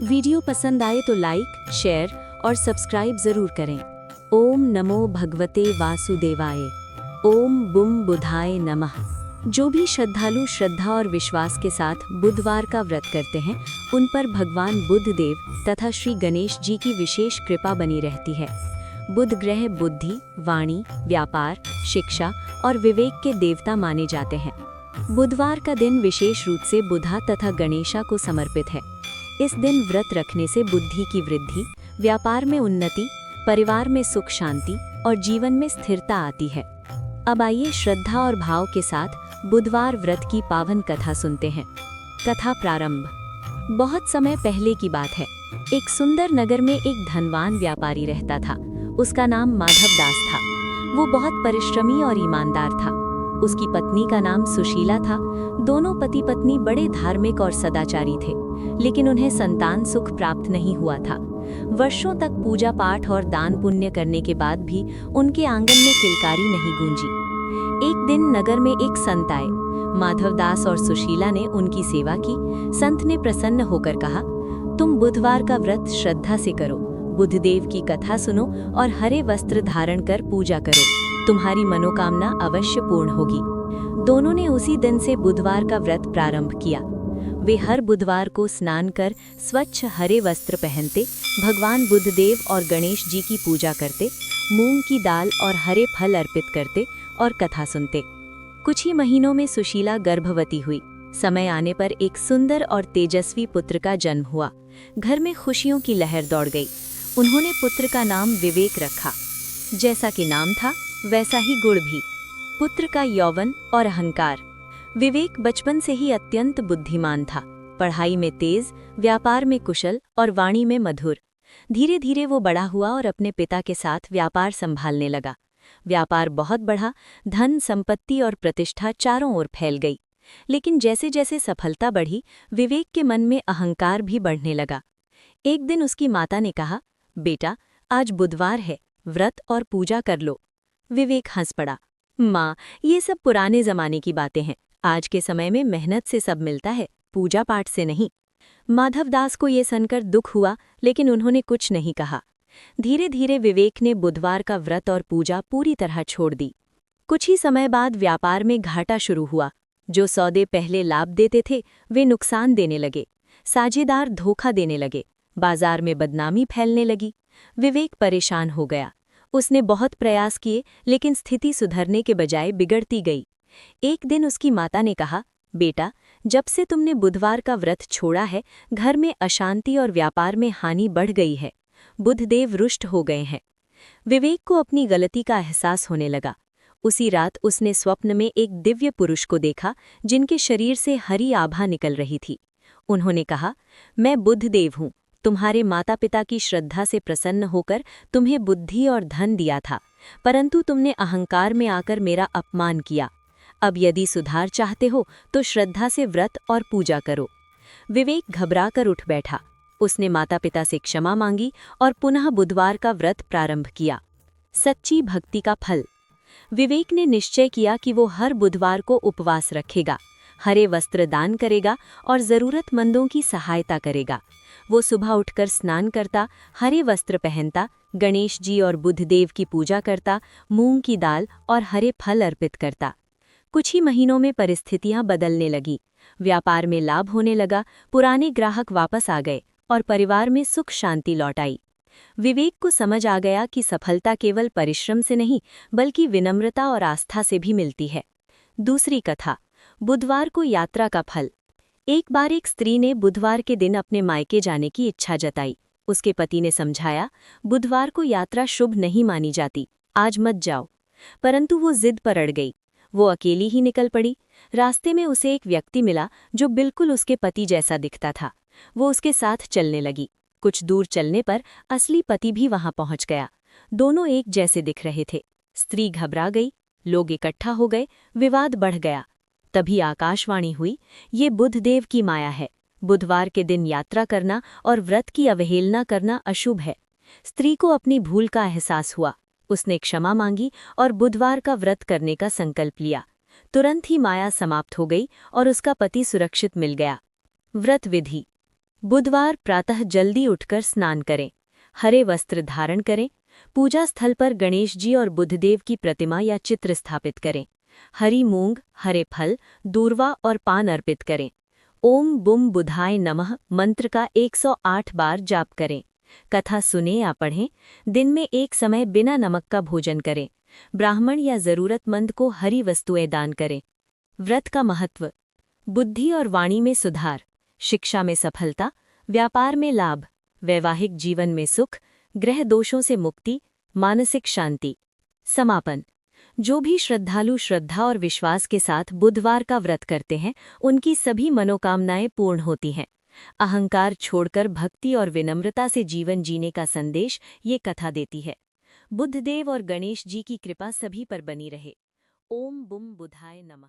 Video पसंद आए तो लाइक, शेयर और सब्सक्राइब जरूर करें। ओम नमो भगवते वासुदेवाय। ओम बुम बुधाय नमः। जो भी श्रद्धालु श्रद्धा और विश्वास के साथ बुधवार का व्रत करते हैं, उन पर भगवान बुध देव तथा श्री गणेश जी की विशेष कृपा बनी रहती है। बुध ग्रह बुद्धि, वाणी, व्यापार, शिक्षा और विवेक के देवता माने जाते हैं। बुधवार का दिन विशेष रूप से बुधा तथा गणेशा को समर्पित है। इस दिन व्रत रखने से बुद्धि की वृद्धि, व्यापार में उन्नति, परिवार में सुख शांति और जीवन में स्थिरता आती है। अब आइए श्रद्धा और भाव के साथ बुधवार व्रत की पावन कथा सुनते हैं। कथा प्रारंभ। बहुत समय पहले की बात है। एक सुंदर नगर में एक धनवान व्यापारी रहता था। उसका नाम माधव दास था। वो बहुत परिश्रमी और ईमानदार था। उसकी पत्नी का नाम सुशीला था। दोनों पति पत्नी बड़े धार्मिक और सदाचारी थे, लेकिन उन्हें संतान सुख प्राप्त नहीं हुआ था। वर्षों तक पूजा पाठ और दान पुण्य करने के बाद भी उनके आंगन में किलकारी नहीं गूंजी। एक दिन नगर में एक संत आए। माधवदास और सुशीला ने उनकी सेवा की। संत ने प्रसन्न होकर कहा, तुम बुधवार का व्रत श्रद्धा से करो, बुधदेव की कथा सुनो और हरे वस्त्र धारण कर पूजा करो। तुम्हारी मनोकामना अवश्य पूर्ण होगी। दोनों ने उसी दिन से बुधवार का व्रत प्रारंभ किया। वे हर बुधवार को स्नान कर स्वच्छ हरे वस्त्र पहनते, भगवान बुधदेव और गणेश जी की पूजा करते, मूंग की दाल और हरे फल अर्पित करते और कथा सुनते। कुछ ही महीनों में सुशीला गर्भवती हुई। समय आने पर एक सुंदर और तेजस्वी पुत्र का जन्म हुआ। घर में खुशियों की लहर दौड़ गई। उन्होंने पुत्र का नाम विवेक रखा। जैसा कि नाम था, वैसा ही गुण भी। पुत्र का यौवन और अहंकार। विवेक बचपन से ही अत्यंत बुद्धिमान था। पढ़ाई में तेज, व्यापार में कुशल और वाणी में मधुर। धीरे धीरे वो बड़ा हुआ और अपने पिता के साथ व्यापार संभालने लगा। व्यापार बहुत बढ़ा। धन, संपत्ति और प्रतिष्ठा चारों ओर फैल गई। लेकिन जैसे जैसे सफलता बढ़ी, विवेक के मन में अहंकार भी बढ़ने लगा। एक दिन उसकी माता ने कहा, बेटा, आज बुधवार है, व्रत और पूजा कर लो। विवेक हंस पड़ा। माँ, ये सब पुराने जमाने की बातें हैं। आज के समय में मेहनत से सब मिलता है, पूजा पाठ से नहीं। माधवदास को ये सुनकर दुख हुआ, लेकिन उन्होंने कुछ नहीं कहा। धीरे धीरे विवेक ने बुधवार का व्रत और पूजा पूरी तरह छोड़ दी। कुछ ही समय बाद व्यापार में घाटा शुरू हुआ। जो सौदे पहले लाभ देते थे, वे नुकसान देने लगे। साझेदार धोखा देने लगे। बाजार में बदनामी फैलने लगी। विवेक परेशान हो गया। उसने बहुत प्रयास किए, लेकिन स्थिति सुधरने के बजाय बिगड़ती गई। एक दिन उसकी माता ने कहा, बेटा, जब से तुमने बुधवार का व्रत छोड़ा है, घर में अशांति और व्यापार में हानि बढ़ गई है। बुधदेव रुष्ट हो गए हैं। विवेक को अपनी गलती का एहसास होने लगा। उसी रात उसने स्वप्न में एक दिव्य पुरुष को देखा, जिनके शरीर से हरी आभा निकल रही थी। उन्होंने कहा, मैं बुधदेव हूँ। तुम्हारे माता पिता की श्रद्धा से प्रसन्न होकर तुम्हें बुद्धि और धन दिया था, परंतु तुमने अहंकार में आकर मेरा अपमान किया। अब यदि सुधार चाहते हो तो श्रद्धा से व्रत और पूजा करो। विवेक घबरा कर उठ बैठा। उसने माता पिता से क्षमा मांगी और पुनः बुधवार का व्रत प्रारंभ किया। सच्ची भक्ति का फल। विवेक ने निश्चय किया कि वो हर बुधवार को उपवास रखेगा, हरे वस्त्र दान करेगा और जरूरतमंदों की सहायता करेगा। वो सुबह उठकर स्नान करता, हरे वस्त्र पहनता, गणेश जी और बुधदेव की पूजा करता, मूंग की दाल और हरे फल अर्पित करता। कुछ ही महीनों में परिस्थितियां बदलने लगी। व्यापार में लाभ होने लगा, पुराने ग्राहक वापस आ गए और परिवार में सुख शांति लौट आई। विवेक को समझ आ गया कि सफलता केवल परिश्रम से नहीं, बल्कि विनम्रता और आस्था से भी मिलती है। दूसरी कथा, बुधवार को यात्रा का फल। एक बार एक स्त्री ने बुधवार के दिन अपने मायके जाने की इच्छा जताई। उसके पति ने समझाया, बुधवार को यात्रा शुभ नहीं मानी जाती, आज मत जाओ। परंतु वो जिद पर अड़ गई। वो अकेली ही निकल पड़ी। रास्ते में उसे एक व्यक्ति मिला जो बिल्कुल उसके पति जैसा दिखता था। वो उसके साथ चलने लगी। कुछ दूर चलने पर असली पति भी वहां पहुंच गया। दोनों एक जैसे दिख रहे थे। स्त्री घबरा गई। लोग इकट्ठा हो गए। विवाद बढ़ गया। तभी आकाशवाणी हुई, ये बुधदेव की माया है। बुधवार के दिन यात्रा करना और व्रत की अवहेलना करना अशुभ है। स्त्री को अपनी भूल का एहसास हुआ। उसने क्षमा मांगी और बुधवार का व्रत करने का संकल्प लिया। तुरंत ही माया समाप्त हो गई और उसका पति सुरक्षित मिल गया। व्रत विधि। बुधवार प्रातः जल्दी उठकर स्नान करें, हरे वस्त्र धारण करें, पूजा स्थल पर गणेश जी और बुधदेव की प्रतिमा या चित्र स्थापित करें, हरी मूंग, हरे फल, दूर्वा और पान अर्पित करें। ओम बुम बुधाय नमः मंत्र का 108 बार जाप करें। कथा सुने या पढ़ें। दिन में एक समय बिना नमक का भोजन करें। ब्राह्मण या जरूरतमंद को हरी वस्तुएं दान करें। व्रत का महत्व: बुद्धि और वाणी में सुधार, शिक्षा में सफलता, व्यापार में लाभ, वैवाहिक जीवन में सुख, ग्रह दोषों से मुक्ति, मानसिक शांति। समापन: जो भी श्रद्धालु श्रद्धा और विश्वास के साथ बुधवार का व्रत करते हैं, उनकी सभी मनोकामनाएं पूर्ण होती हैं। अहंकार छोड़कर भक्ति और विनम्रता से जीवन जीने का संदेश ये कथा देती है। बुद्धदेव और गणेश जी की कृपा सभी पर बनी रहे। ओम बुम बुधाय नमः।